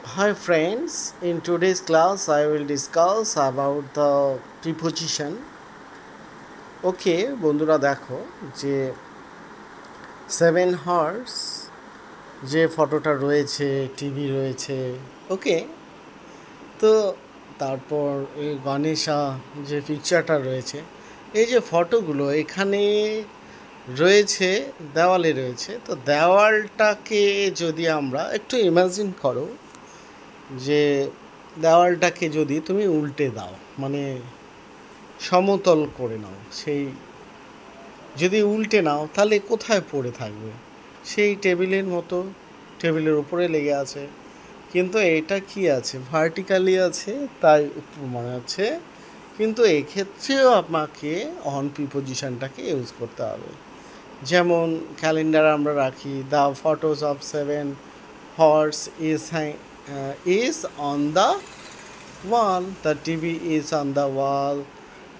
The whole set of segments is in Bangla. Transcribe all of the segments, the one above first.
Hi friends, in today's class I will discuss about the preposition. ওকে বন্ধুরা দেখো যে সেভেন হর্স যে ফটোটা রয়েছে টিভি রয়েছে ওকে তো তারপর এই গণেশা যে পিকচারটা রয়েছে এই যে ফটোগুলো এখানে রয়েছে দেওয়ালে রয়েছে তো দেওয়ালটাকে যদি আমরা একটু ইমাজিন করো যে দেওয়ালটাকে যদি তুমি উল্টে দাও মানে সমতল করে নাও সেই যদি উল্টে নাও তাহলে কোথায় পড়ে থাকবে সেই টেবিলের মতো টেবিলের উপরে লেগে আছে কিন্তু এটা কি আছে ভার্টিক্যালি আছে তাই মনে হচ্ছে কিন্তু এক্ষেত্রেও আমাকে অন প্রিপোজিশনটাকে ইউজ করতে হবে যেমন ক্যালেন্ডার আমরা রাখি the photos of seven horse is on the wall, the TV is on the wall,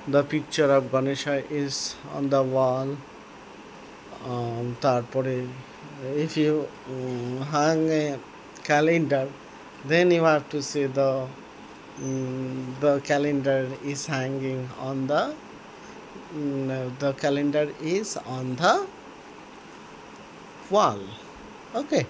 the picture of Ganesha is on the wall. তারপরে if you hang a calendar then you have to say the calendar is hanging on the calendar is on the wall. Okay.